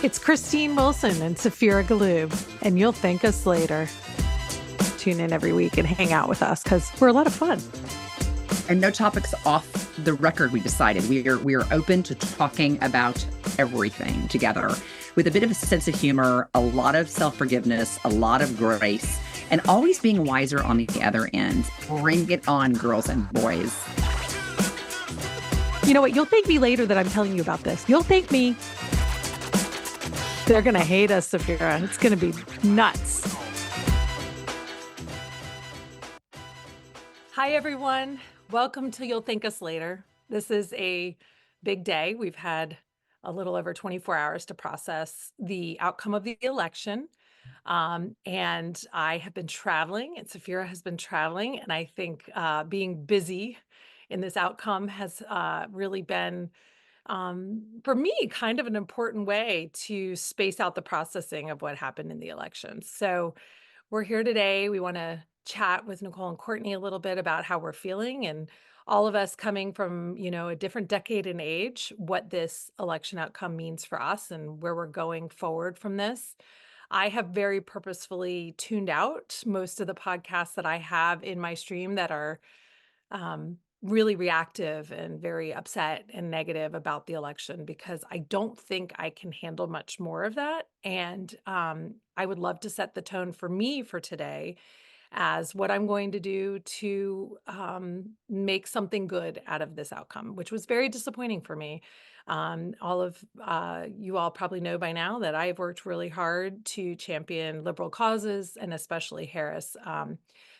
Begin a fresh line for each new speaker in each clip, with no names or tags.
It's Christine Wilson and Safira Galoob, and you'll thank us later. Tune in every week and hang out with us because we're a lot of fun.
And no topics off the record, we decided. We are open to talking about everything together with a bit of a sense of humor, a lot of self-forgiveness, a lot of grace, and always being wiser on the other end. Bring it on, girls and boys.
You know what? You'll thank me later that I'm telling you about this. You'll thank me. They're going to hate us, Safira. It's going to be nuts. Hi, everyone. Welcome to You'll Thank Us Later. This is a big day. We've had a little over 24 hours to process the outcome of the election. And I have been traveling, and Safira has been traveling. And I think being busy in this outcome has really been, for me, kind of an important way to space out the processing of what happened in the election. So we're here today. We want to chat with Nicole and Courtney a little bit about how we're feeling, and all of us coming from, a different decade and age, what this election outcome means for us and where we're going forward from this. I have very purposefully tuned out most of the podcasts that I have in my stream that are really reactive and very upset and negative about the election, because I don't think I can handle much more of that. And I would love to set the tone for me for today as what I'm going to do to make something good out of this outcome, which was very disappointing for me. All of you all probably know by now that I've worked really hard to champion liberal causes, and especially Harris.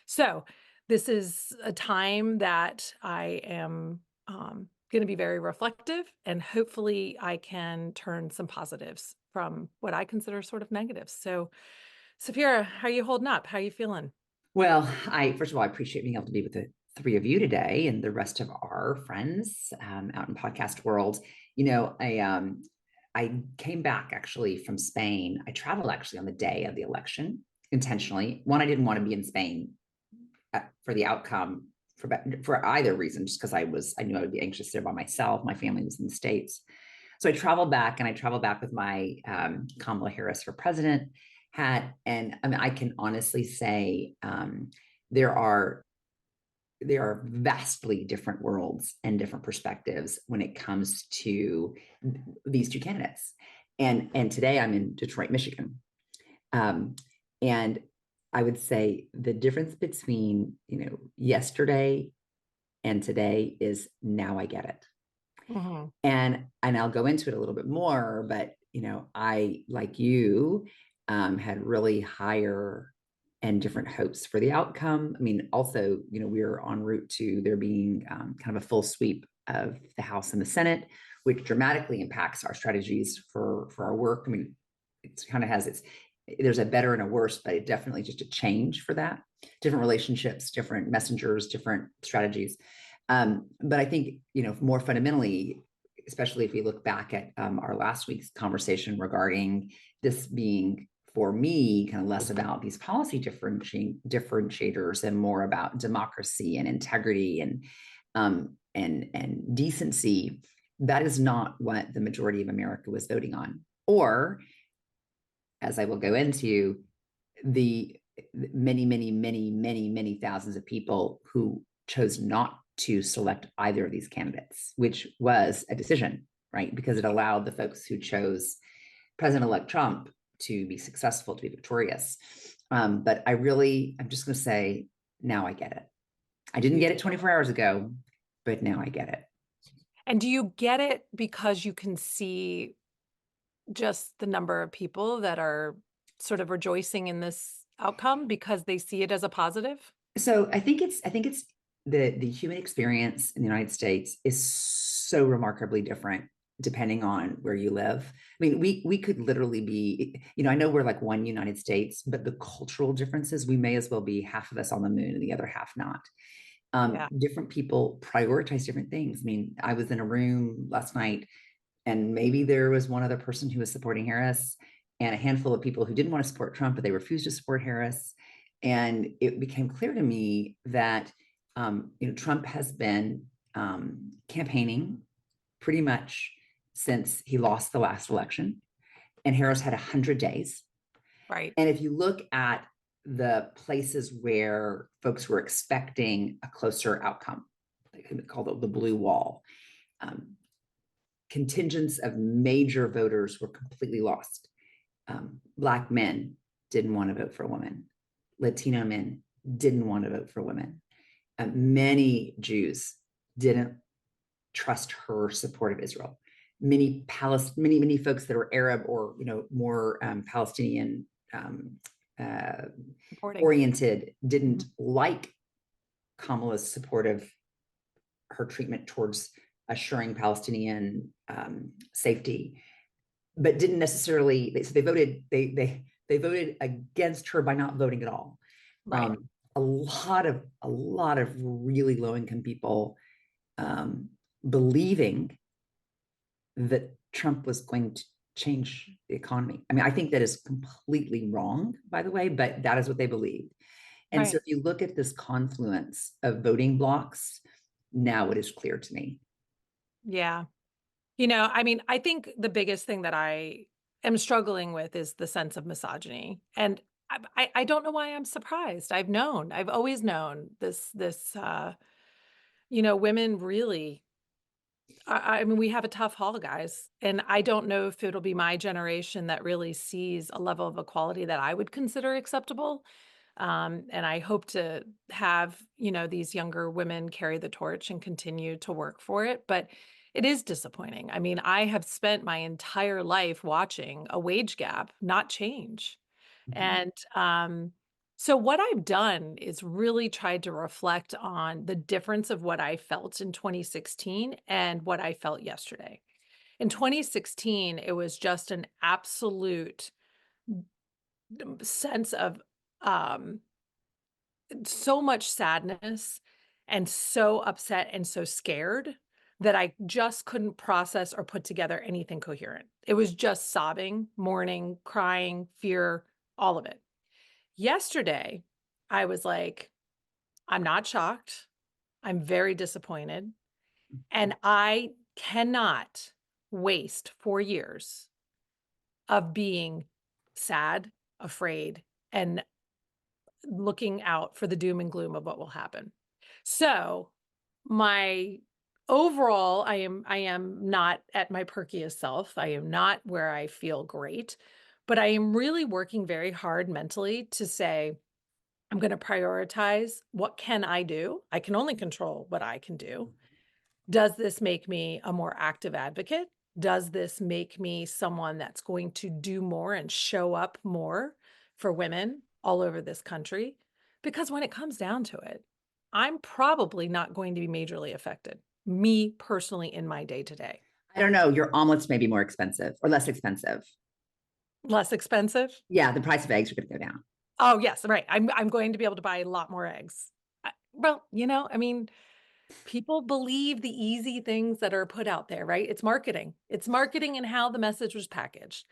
So this is a time that I am going to be very reflective, and hopefully I can turn some positives from what I consider sort of negatives. So, Safira, how are you holding up? How are you feeling?
Well, first of all, I appreciate being able to be with the three of you today and the rest of our friends out in podcast world. I came back actually from Spain. I traveled actually on the day of the election intentionally. One, I didn't want to be in Spain for the outcome for either reason, just because I knew I would be anxious there by myself. My family was in the States. So I traveled back, and I traveled back with my Kamala Harris for president hat. And I mean, I can honestly say there are vastly different worlds and different perspectives when it comes to these two candidates. And today I'm in Detroit, Michigan. And I would say the difference between, yesterday and today is now I get it. Mm-hmm. And I'll go into it a little bit more, but, I, like you, had really higher and different hopes for the outcome. I mean, also, we're en route to there being kind of a full sweep of the House and the Senate, which dramatically impacts our strategies for our work. I mean, it kind of has there's a better and a worse, but it definitely just a change for that. Different relationships, different messengers, different strategies. But I think, more fundamentally, especially if we look back at our last week's conversation regarding this being, for me, kind of less about these policy differentiators and more about democracy and integrity and decency, that is not what the majority of America was voting on. Or, as I will go into, the many, many, many, many, many thousands of people who chose not to select either of these candidates, which was a decision, right? Because it allowed the folks who chose President-elect Trump to be successful, to be victorious. But I'm just going to say, now I get it. I didn't get it 24 hours ago, but now I get it.
And do you get it because you can see just the number of people that are sort of rejoicing in this outcome because they see it as a positive?
So I think it's the human experience in the United States is so remarkably different depending on where you live. I mean, we could literally be, I know we're like one United States, but the cultural differences, we may as well be half of us on the moon and the other half not. Different people prioritize different things. I mean, I was in a room last night, and maybe there was one other person who was supporting Harris and a handful of people who didn't want to support Trump, but they refused to support Harris. And it became clear to me that, Trump has been campaigning pretty much since he lost the last election. and Harris had 100 days.
Right.
And if you look at the places where folks were expecting a closer outcome, they call it the blue wall, um, contingents of major voters were completely lost. Black men didn't want to vote for a woman. Latino men didn't want to vote for women. Many Jews didn't trust her support of Israel. Many folks that are Arab or more Palestinian uh,
Supporting.
oriented didn't
Mhm.
like Kamala's support of her treatment towards assuring Palestinian safety, but didn't necessarily. So they voted. They voted against her by not voting at all.
Right.
Um, a lot of really low income people um, believing that Trump was going to change the economy. I mean, I think that is completely wrong, by the way, but that is what they believed. And so
Right.
if you look at this confluence of voting blocks, now it is clear to me.
Yeah. I mean, I think the biggest thing that I am struggling with is the sense of misogyny. And I don't know why I'm surprised. I've always known women really, I mean, we have a tough haul, guys. And I don't know if it'll be my generation that really sees a level of equality that I would consider acceptable. And I hope to have, these younger women carry the torch and continue to work for it. But it is disappointing. I mean, I have spent my entire life watching a wage gap not change.
Mhm.
And so what I've done is really tried to reflect on the difference of what I felt in 2016 and what I felt yesterday. In 2016, it was just an absolute sense of um so much sadness and so upset and so scared that I just couldn't process or put together anything coherent. It was just sobbing, mourning, crying, fear, all of it. Yesterday, I was like, I'm not shocked. I'm very disappointed. And I cannot waste 4 years of being sad, afraid, and looking out for the doom and gloom of what will happen. So, my overall, I am not at my perkiest self. I am not where I feel great, but I am really working very hard mentally to say, I'm going to prioritize what can I do? I can only control what I can do. Does this make me a more active advocate? Does this make me someone that's going to do more and show up more for women all over this country? Because when it comes down to it, I'm probably not going to be majorly affected, me personally, in my day to day.
I don't know. Your omelets may be more expensive or less expensive.
Less expensive?
Yeah, the price of eggs are going to go down.
Oh, yes, right. I'm going to be able to buy a lot more eggs. Well, I mean, people believe the easy things that are put out there, right? It's marketing. It's marketing and how the message was packaged.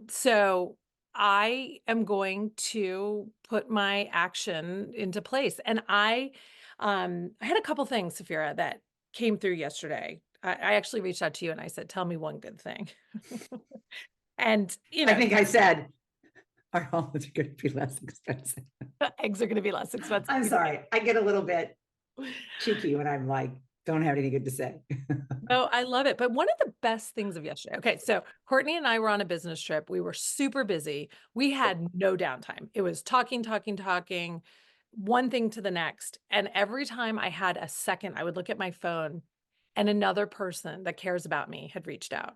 So I am going to put my action into place. And I had a couple things, Safira, that came through yesterday. I actually reached out to you and I said, tell me one good thing. And,
I think I said our omelets are going to be less expensive.
eggs are going to be less expensive.
I'm sorry. I get a little bit cheeky when I'm like, don't have anything good to say.
Oh, I love it. But one of the best things of yesterday. Okay, so Courtney and I were on a business trip. We were super busy. We had no downtime. It was talking, talking, talking, one thing to the next. And every time I had a second, I would look at my phone and another person that cares about me had reached out.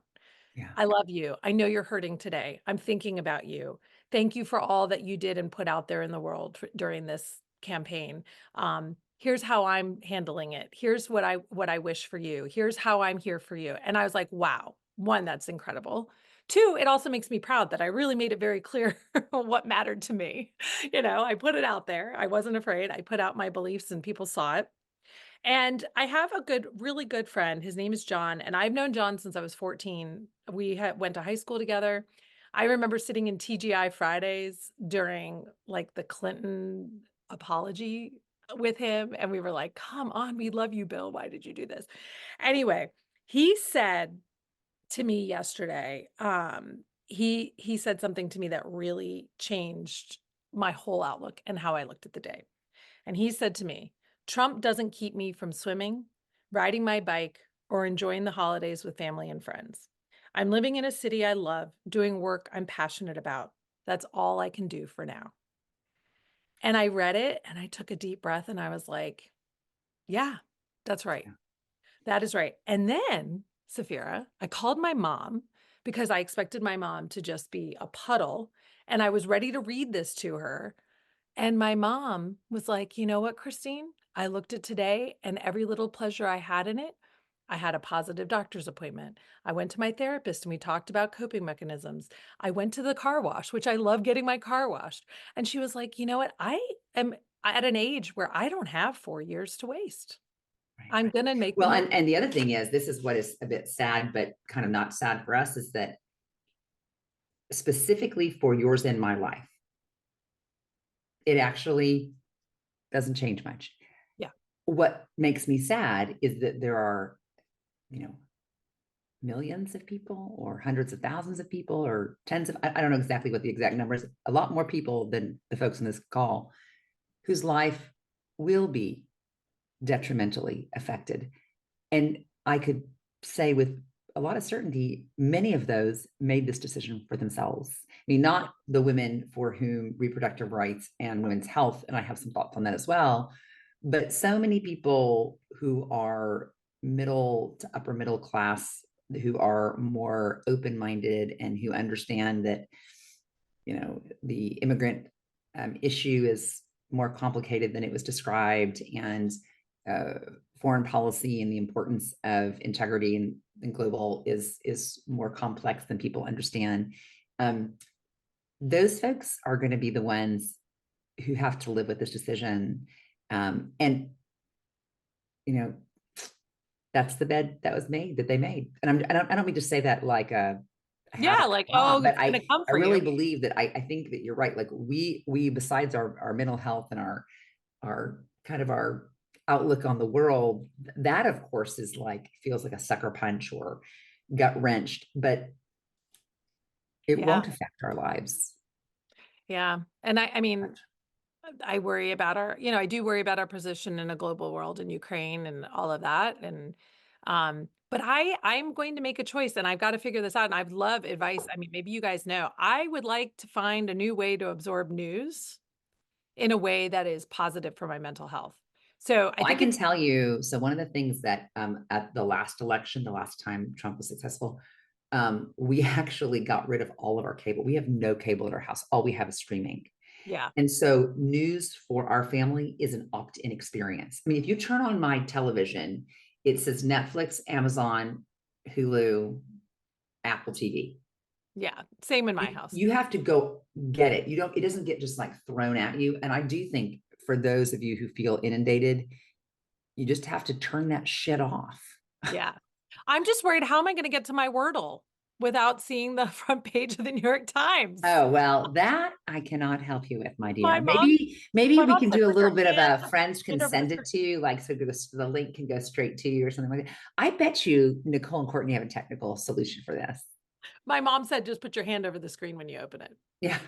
Yeah.
I love you. I know you're hurting today. I'm thinking about you. Thank you for all that you did and put out there in the world during this campaign. Here's how I'm handling it. Here's what I wish for you. Here's how I'm here for you. And I was like, wow, one, that's incredible. Two, it also makes me proud that I really made it very clear what mattered to me. I put it out there. I wasn't afraid. I put out my beliefs and people saw it. And I have a really good friend. His name is John, and I've known John since I was 14. We went to high school together. I remember sitting in TGI Fridays during like the Clinton apology with him, and we were like, "Come on, we love you, Bill. Why did you do this?" Anyway, he said to me yesterday, he said something to me that really changed my whole outlook and how I looked at the day. And he said to me, "Trump doesn't keep me from swimming, riding my bike, or enjoying the holidays with family and friends. I'm living in a city I love, doing work I'm passionate about. That's all I can do for now." And I read it and I took a deep breath and I was like, yeah, that's right.
Yeah.
That is right. And then, Safira, I called my mom because I expected my mom to just be a puddle. And I was ready to read this to her. And my mom was like, "You know what, Christine? I looked at today and every little pleasure I had in it, I had a positive doctor's appointment. I went to my therapist and we talked about coping mechanisms. I went to the car wash, which I love getting my car washed." And she was like, "You know what? I am at an age where I don't have 4 years to waste.
Right.
I'm going to make the
Well,
most."
and the other thing is, this is what is a bit sad, but kind of not sad for us, is that specifically for yours and my life, it actually doesn't change much.
Yeah.
What makes me sad is that there are, you know, millions of people or hundreds of thousands of people or tens of, I don't know exactly what the exact number is, a lot more people than the folks on this call whose life will be detrimentally affected. And I could say with a lot of certainty, many of those made this decision for themselves. I mean,
Yeah.
not the women for whom reproductive rights and women's health, and I have some thoughts on that as well, but so many people who are middle to upper middle class, who are more open-minded and who understand that, the immigrant issue is more complicated than it was described, and uh, foreign policy and the importance of integrity and global is more complex than people understand. Um, those folks are going to be the ones who have to live with this decision, and you know that's the bed that was made that they made. And I don't mean to say that like a
Yeah.
havoc
Like,
mom,
oh,
but
it's going
I
to come
I
for you.
really believe that I think that you're right. Like we besides our mental health and our kind of our outlook on the world, that of course is like feels like a sucker punch or gut wrenched, but it
Yeah.
won't affect our lives
Yeah. And I mean,
much.
I worry about I do worry about our position in a global world in Ukraine and all of that. And but I'm going to make a choice and I've got to figure this out. And I'd love advice. I mean, maybe you guys know. I would like to find a new way to absorb news in a way that is positive for my mental health. So I
Well, I
think
can
it's
tell you, so one of the things that at the last election, the last time Trump was successful, we actually got rid of all of our cable. We have no cable at our house. All we have is streaming.
yeah,
And so news for our family is an opt-in experience. I mean, if you turn on my television, it says Netflix, Amazon, Hulu, Apple TV.
yeah. Same in my
You,
house.
you have to go get it. It doesn't get just like thrown at you. And I do think for those of you who feel inundated, you just have to turn that shit off.
Yeah. I'm just worried, how am I going to get to my Wordle without seeing the front page of the New York Times?
Oh, well, that I cannot help you with, my
My
dear.
mom
Maybe
my
we
mom
can
said,
do a
"Put your
little bit of a friends
hand over the
consented
screen."
to, like, so the link can go straight to you or something like that. I bet you Nicole and Courtney have a technical solution for this.
My mom said, "Just put your hand over the screen when you open it."
Yeah.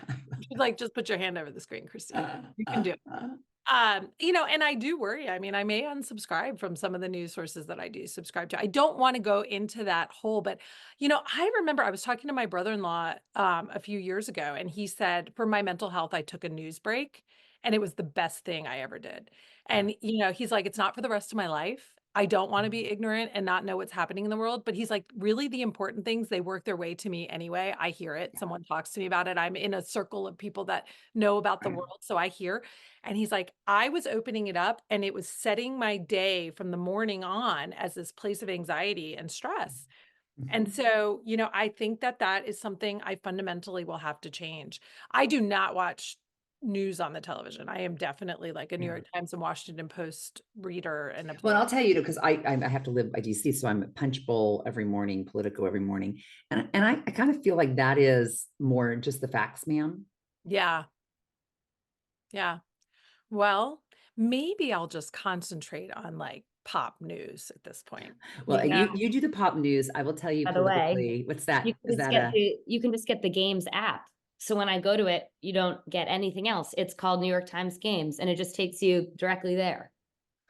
She's like, "Just put your hand over the screen, Christine.
Uh,
You can
uh,
do it."
uh.
And I do worry. I mean, I may unsubscribe from some of the news sources that I do subscribe to. I don't want to go into that hole, but I remember I was talking to my brother-in-law a few years ago, and he said, for my mental health, I took a news break, and it was the best thing I ever did.
Yeah.
And he's like, it's not for the rest of my life. I don't want to be ignorant and not know what's happening in the world. But he's like, really, the important things, they work their way to me anyway. I hear it.
Yeah.
Someone talks to me about it. I'm in a circle of people that know about the
Right.
world. So I hear. And he's like, I was opening it up and it was setting my day from the morning on as this place of anxiety and stress. And
Mhm.
so, I think that that is something I fundamentally will have to change. I do not watch news on the television. I am definitely like a New
Yeah.
York Times and Washington Post reader and
Well,
observer.
I'll tell you, because I have to live by DC, so I'm at Punch Bowl every morning, Politico every morning, and I kind of feel like that is more just the facts, ma'am.
Yeah. Yeah. Well, maybe I'll just concentrate on like pop news at this point,
Well, you do the pop news. I will tell you
By the way,
politically, what's that? Is that a
you can just get the Games app. So when I go to it, you don't get anything else. It's called New York Times Games, and it just takes you directly there.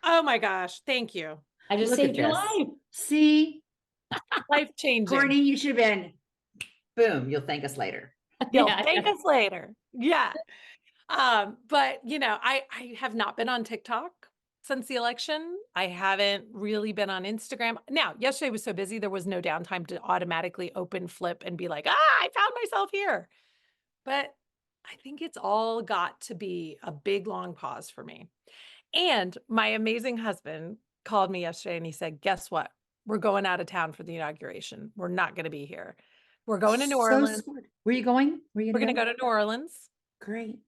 oh my gosh, thank you.
I just
look at
saved your
this?
life.
See,
Life changing.
Courtney, you should have been boom. You'll thank us later.
You'll
Yeah,
thank us later. Yeah. But I have not been on TikTok since the election. I haven't really been on Instagram. Now, yesterday was so busy, there was no downtime to automatically open Flip and be like, I found myself here. But I think it's all got to be a big, long pause for me. And my amazing husband called me yesterday and he said, guess what? We're going out of town for the inauguration. We're not going to be here. We're going to New
So
Orleans.
smart. Where are you going? Where are you
We're going
gonna
to
go?
go to New Orleans.
Great.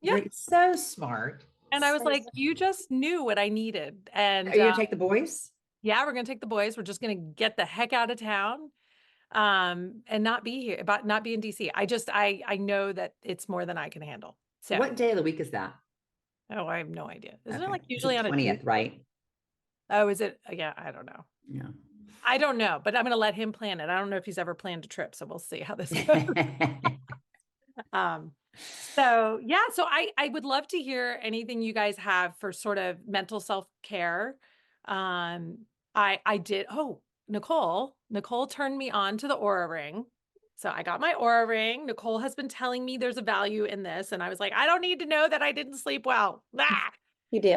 Yeah.
Great. So smart.
And I was
So
like,
smart.
you just knew what I needed. And
Are you gonna take the boys?
yeah, we're going to take the boys. We're just going to get the heck out of town and not be here, but not be in DC. I know that it's more than I can handle. So,
What day of the week is that?
oh, I have no idea. Isn't it
Okay.
like
It's
usually
the
on a
20th,
Tuesday?
right?
Oh, is it? Yeah, I don't know.
Yeah.
I don't know, but I'm going to let him plan it. I don't know if he's ever planned a trip, so we'll see how this goes. Um, so yeah, so I would love to hear anything you guys have for sort of mental self-care. I did, oh, Nicole turned me on to the Aura ring. So I got my Aura ring. Nicole has been telling me there's a value in this. And I was like, I don't need to know that I didn't sleep well. Ah!
you do.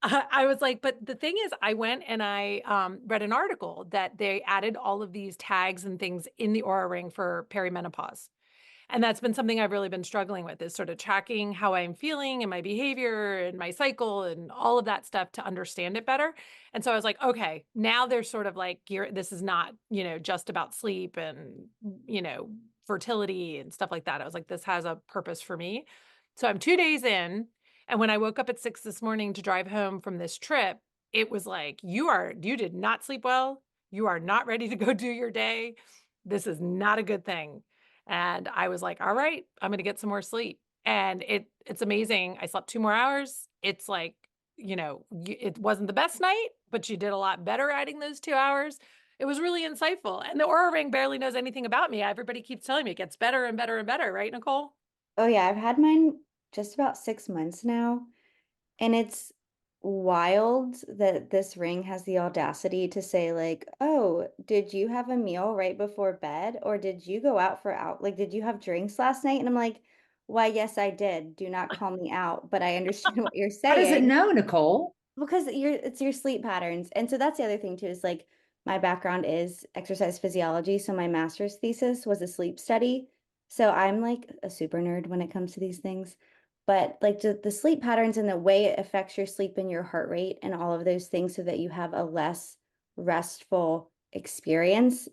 I was like, but the thing is, I went and I read an article that they added all of these tags and things in the Aura ring for perimenopause. And that's been something I've really been struggling with is sort of tracking how I'm feeling and my behavior and my cycle and all of that stuff to understand it better. And so I was like, okay, now there's sort of like, this is not, just about sleep and, fertility and stuff like that. I was like, this has a purpose for me. So I'm 2 days in. And when I woke up at 6 this morning to drive home from this trip, it was like, you did not sleep well. You are not ready to go do your day. This is not a good thing. And I was like, all right, I'm going to get some more sleep. And it's amazing. I slept 2 more hours. It's like, it wasn't the best night, but you did a lot better adding those 2 hours. It was really insightful. And the Aura ring barely knows anything about me. Everybody keeps telling me it gets better and better and better, right, Nicole?
Oh yeah, I've had mine just about 6 months now, and it's wild that this ring has the audacity to say like, "Oh, did you have a meal right before bed, or did you go out for out like did you have drinks last night?" And I'm like, "Why, yes, I did. Do not call me out, but I understand what you're
How does it
saying."
know, Nicole?
Because it's your sleep patterns. And so that's the other thing too, is like my background is exercise physiology. So my master's thesis was a sleep study. So I'm like a super nerd when it comes to these things. But like the sleep patterns and the way it affects your sleep and your heart rate and all of those things so that you have a less restful experience.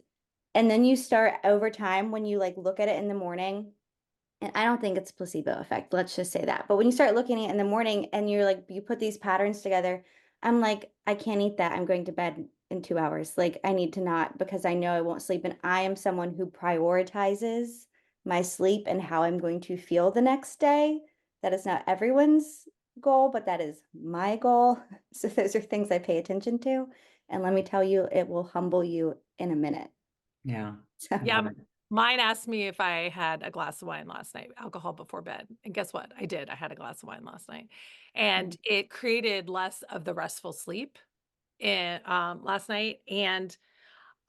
And then you start over time when you like look at it in the morning, and I don't think it's placebo effect, let's just say that. But when you start looking at it in the morning and you're like, you put these patterns together, I'm like, I can't eat that. I'm going to bed in 2 hours. Like, I need to not because I know I won't sleep. And I am someone who prioritizes my sleep and how I'm going to feel the next day. That is not everyone's goal, but that is my goal. So those are things I pay attention to. And let me tell you, it will humble you in a minute.
Yeah.
So.
Yeah. Mine asked me if I had a glass of wine last night, alcohol before bed. And guess what? I did. I had a glass of wine last night. And it created less of the restful sleep last night. And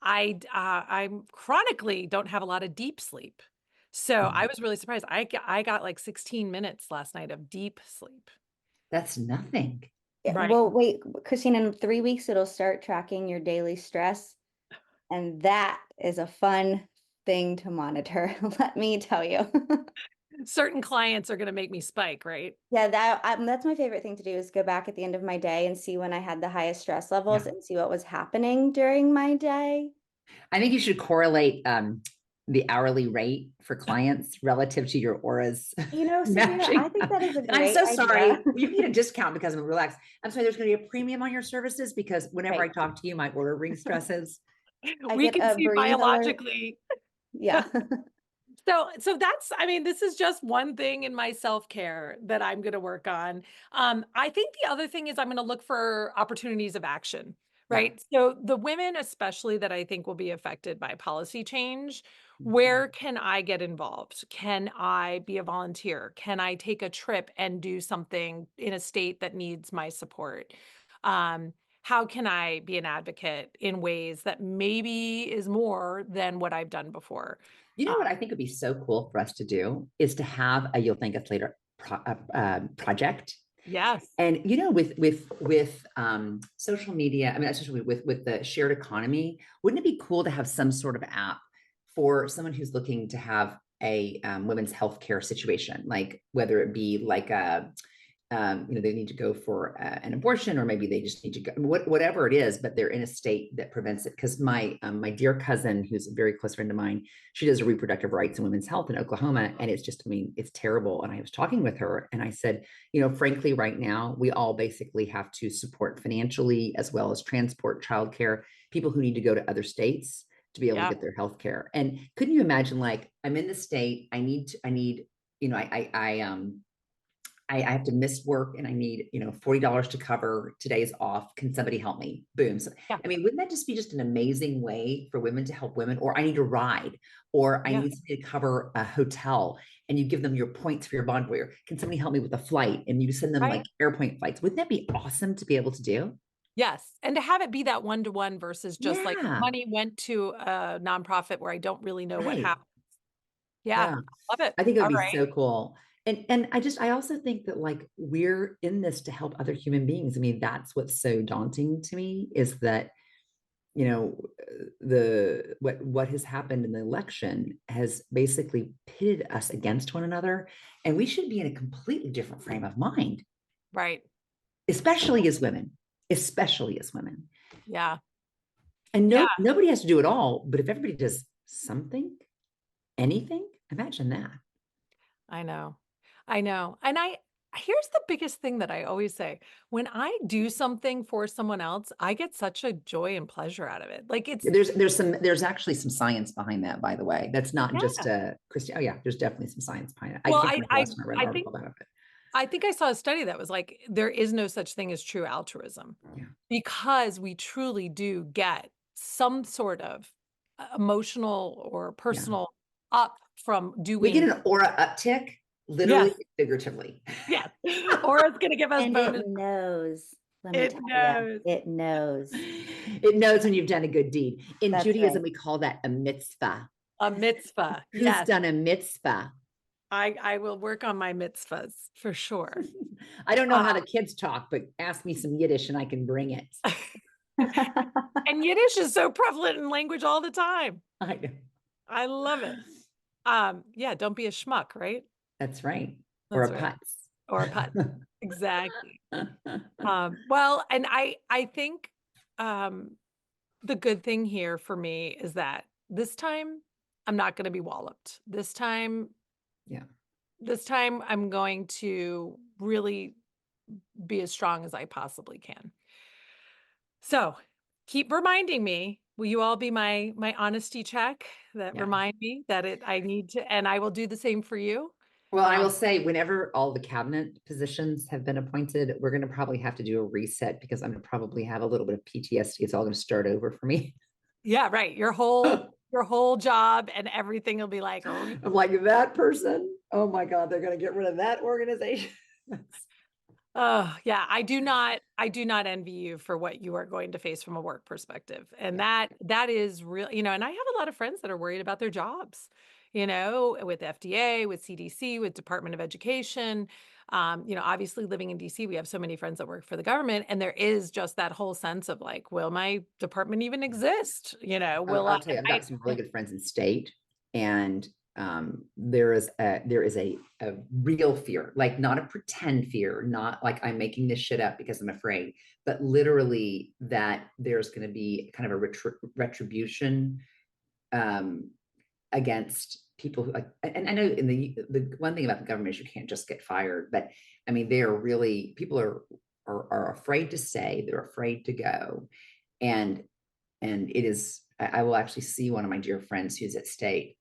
I'm chronically don't have a lot of deep sleep. So I was really surprised. I got like 16 minutes last night of deep sleep.
That's nothing.
Right.
Well, wait, Christine, in 3 weeks, it'll start tracking your daily stress. And that is a fun thing to monitor, let me tell you.
Certain clients are going to make me spike, right?
Yeah, that's my favorite thing to do is go back at the end of my day and see when I had the highest stress levels
Yeah.
and see what was happening during my day.
I think you should correlate the hourly rate for clients relative to your auras.
Sabrina, I think that is a
I'm
great
so
idea.
sorry. You get a discount because I'm relaxed. I'm sorry, there's going to be a premium on your services because whenever I
Right.
talk to you, my aura ring stresses.
I
We
get
can
a
see
breathe alert.
biologically.
Yeah.
So that's, I mean, this is just one thing in my self-care that I'm going to work on. I think the other thing is I'm going to look for opportunities of action,
Yeah.
right? So the women, especially that I think will be affected by policy change,
Mhm.
where can I get involved? Can I be a volunteer? Can I take a trip and do something in a state that needs my support? How can I be an advocate in ways that maybe is more than what I've done before?
You know what I think would be so cool for us to do is to have a You'll Thank Us Later project.
Yes.
And with social media, I mean, especially with the shared economy, wouldn't it be cool to have some sort of app for someone who's looking to have a women's healthcare situation, like whether it be like a they need to go for an abortion, or maybe they just need to go, whatever it is, but they're in a state that prevents it. Because my dear cousin, who's a very close friend of mine, she does reproductive rights and women's health in Oklahoma, and it's just, I mean, it's terrible. And I was talking with her, and I said, frankly, right now we all basically have to support financially as well as transport, childcare, people who need to go to other states to be able to
Yeah.
get their health care. And couldn't you imagine, like, I'm in the state, I need, I have to miss work and I need, $40 to cover today's off. Can somebody help me? Boom. So,
Yeah.
I mean, wouldn't that just be just an amazing way for women to help women? Or I need a ride, or I
Yeah.
need somebody to cover a hotel, and you give them your points for your bond warrior. Can somebody help me with a flight? And you send them
Right.
like airplane flights. Wouldn't that be awesome to be able to do?
Yes. And to have it be that one-to-one versus just like
Yeah.
money went to a nonprofit where I don't really know what
Right.
happened. Yeah.
Yeah.
Love it.
I think it would
All
be
right.
so cool. And I also think that, like, we're in this to help other human beings. I mean, that's what's so daunting to me, is that, the what has happened in the election has basically pitted us against one another, and we should be in a completely different frame of mind,
Right.
especially as women, especially as women.
Yeah.
And
Yeah.
nobody has to do it all, but if everybody does something, anything, imagine that.
I know. I know. And here's the biggest thing that I always say. When I do something for someone else, I get such a joy and pleasure out of it. Like it's,
There's actually some science behind that, by the way. That's not just
yeah.
a Christian. Oh yeah, there's definitely some science behind it. I
Well,
can't remember the last time I read an
I think
article about it.
I think I saw a study that was like, there is no such thing as true altruism,
Yeah.
because we truly do get some sort of emotional or
Yeah.
personal up from
We get
doing.
an aura uptick, literally,
Yes.
figuratively.
Yes. Or it's going to give us
And
bonus.
it knows. Let me
It
tell you,
knows.
it knows.
It knows when you've done a good deed. In
That's
Judaism,
right.
we call that a mitzvah.
A mitzvah.
Who's
Yes.
done a mitzvah?
I will work on my mitzvahs for sure.
I don't know how the kids talk, but ask me some Yiddish and I can bring it.
And Yiddish is so prevalent in language all the time.
I know.
I love it. Yeah, don't be a schmuck, right?
That's right. Or
That's
a
right.
putz.
Or a put. Exactly. Well, and I think the good thing here for me is that this time I'm not going to be walloped.
Yeah.
This time I'm going to really be as strong as I possibly can. So keep reminding me. Will you all be my honesty check that
Yeah.
remind me that I need to, and I will do the same for you.
Well, I will say, whenever all the cabinet positions have been appointed, we're going to probably have to do a reset, because I'm going to probably have a little bit of PTSD. It's all going to start over for me.
Yeah, right. Your whole job and everything will be like,
I'm like, that person. Oh my God, they're going to get rid of that organization.
oh yeah, I do not envy you for what you are going to face from a work perspective. And that is real, and I have a lot of friends that are worried about their jobs, with FDA, with CDC, with Department of Education. Obviously living in DC, we have so many friends that work for the government, and there is just that whole sense of like, will my department even exist? Will
I'll tell you, I've got some really good friends in state, and there is a real fear, like not a pretend fear, not like I'm making this shit up because I'm afraid, but literally that there's going to be kind of a retribution against people who, like, and I know in the one thing about the government is you can't just get fired, but I mean, people are afraid to say, they're afraid to go. And it is, I will actually see one of my dear friends who's at state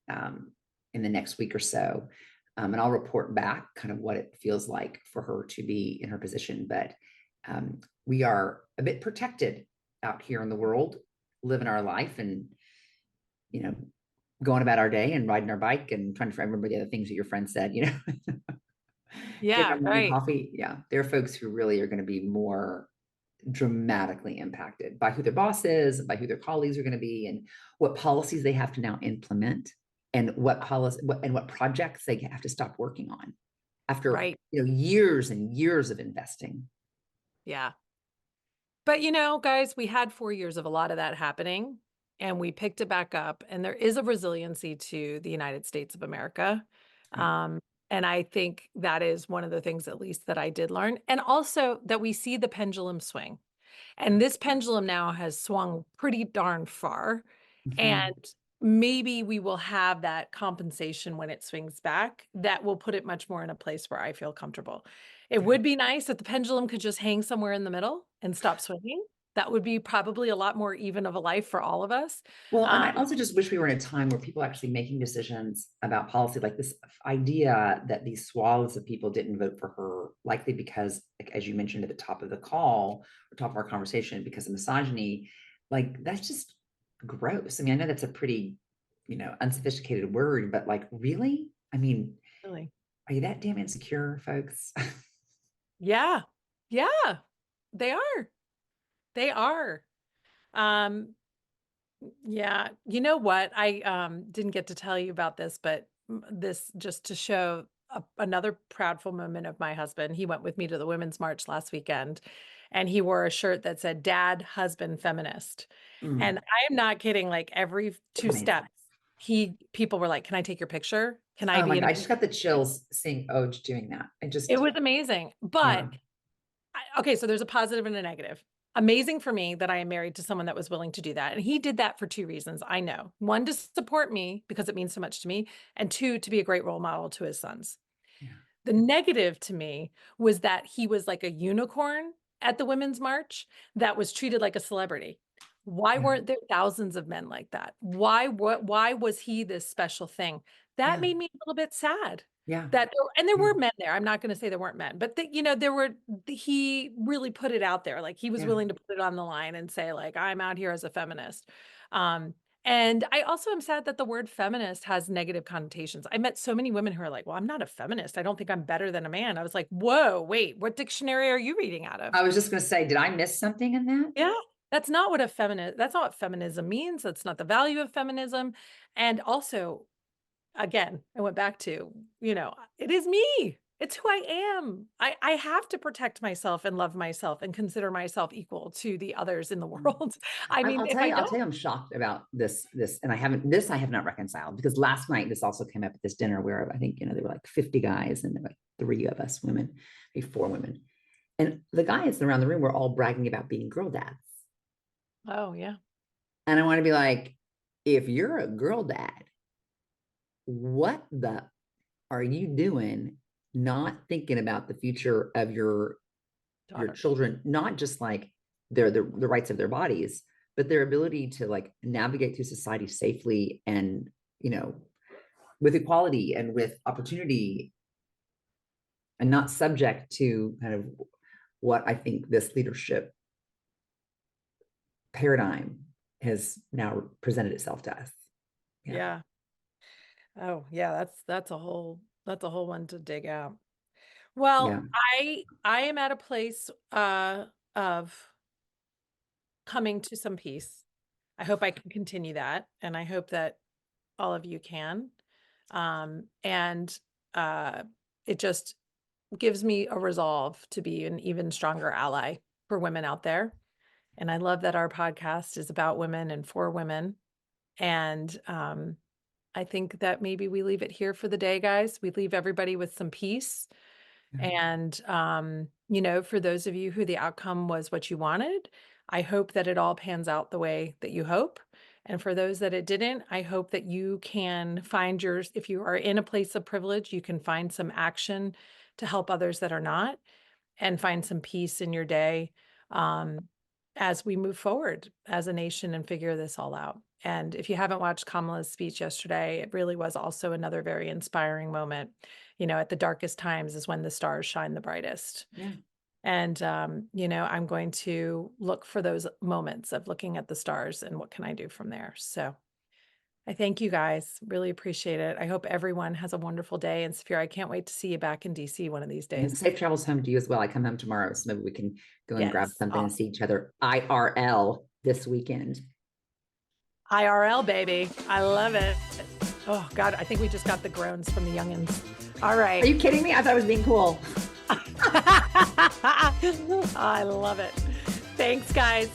in the next week or so. And I'll report back kind of what it feels like for her to be in her position. But we are a bit protected out here in the world, living our life and, going about our day and riding our bike and trying to remember the other things that your friend said, getting
Yeah,
our morning
right.
coffee. Yeah. There are folks who really are going to be more dramatically impacted by who their boss is, by who their colleagues are going to be, and what policies they have to now implement, and what projects they have to stop working on after
Right.
years and years of investing.
Yeah. But guys, we had 4 years of a lot of that happening, and we picked it back up, and there is a resiliency to the United States of America.
Right.
And I think that is one of the things, at least, that I did learn. And also that we see the pendulum swing. And this pendulum now has swung pretty darn far.
Mhm.
And maybe we will have that compensation when it swings back that will put it much more in a place where I feel comfortable. It
Yeah.
would be nice if the pendulum could just hang somewhere in the middle and stop swinging. That would be probably a lot more even of a life for all of us.
Well, and I
Um,
also just wish we were in a time where people are actually making decisions about policy, like this idea that these swaths of people didn't vote for her, likely because, like, as you mentioned at the top of the call or top of our conversation, because of misogyny, like that's just gross. I mean, I know that's a pretty, unsophisticated word, but like, really? I mean,
really.
are you that damn insecure, folks?
Yeah. Yeah. They are. They are. Um, Yeah, you know what? I didn't get to tell you about this, but this just to show another proudful moment of my husband. He went with me to the Women's March last weekend, and he wore a shirt that said "Dad, Husband, Feminist." And
Mm,
I am not kidding. Like every two
amazing.
steps, people were like, "Can I take your picture? Can I
Oh my
be in
God,
a?"
I just got the chills seeing Oj doing that.
It was amazing, but
Yeah.
okay, so there's a positive and a negative. Amazing for me that I am married to someone that was willing to do that. And he did that for two reasons. I know one, to support me because it means so much to me, and two, to be a great role model to his sons.
Yeah.
The negative to me was that he was like a unicorn at the Women's March that was treated like a celebrity. Why
Yeah.
weren't there thousands of men like that? Why was he this special thing? That
Yeah.
made me a little bit sad.
Yeah.
And there
Yeah.
were men there. I'm not going to say there weren't men, but he really put it out there. Like he was
Yeah.
willing to put it on the line and say like, I'm out here as a feminist. Um, and I also am sad that the word feminist has negative connotations. I met so many women who are like, well, I'm not a feminist. I don't think I'm better than a man. I was like, whoa, wait, what dictionary are you reading out of?
I was just going to say, did I miss something in that?
Yeah, that's not what feminism means. That's not the value of feminism. And also, again, I went back to, it is me. It's who I am. I have to protect myself and love myself and consider myself equal to the others in the
Mm.
world. I mean,
I'll
if
tell
I
you,
don't,
I'm shocked about this, and I have not reconciled, because last night this also came up at this dinner where I think, there were like 50 guys and there were like 3 of us women, maybe 4 women. And the guys around the room were all bragging about being girl dads.
oh yeah,
And I want to be like, if you're a girl dad, what the are you doing not thinking about the future of your
daughter.
children, not just like the rights of their bodies, but their ability to like navigate through society safely and, with equality and with opportunity, and not subject to kind of what I think this leadership paradigm has now presented itself to us. Yeah.
Yeah. Oh yeah, that's a whole one to dig out.
Yeah.
Well, I am at a place of coming to some peace. I hope I can continue that, and I hope that all of you can. And it just gives me a resolve to be an even stronger ally for women out there. And I love that our podcast is about women and for women. And I think that maybe we leave it here for the day, guys. We leave everybody with some peace.
Yeah.
And, for those of you who the outcome was what you wanted, I hope that it all pans out the way that you hope. And for those that it didn't, I hope that you can find yours. If you are in a place of privilege, you can find some action to help others that are not and find some peace in your day. Um, as we move forward as a nation and figure this all out. And if you haven't watched Kamala's speech yesterday, it really was also another very inspiring moment. At the darkest times is when the stars shine the brightest.
Yeah.
And, I'm going to look for those moments of looking at the stars and what can I do from there. So I thank you guys. Really appreciate it. I hope everyone has a wonderful day. And Saphira, I can't wait to see you back in DC one of these
And
days.
safe travels home to you as well. I come home tomorrow, so maybe we can go and grab
Yes,
something and
awesome.
see each other IRL this weekend.
IRL, baby. I love it. Oh, God, I think we just got the groans from the youngins. All right.
Are you kidding me? I thought it was being cool.
I love it. Thanks, guys.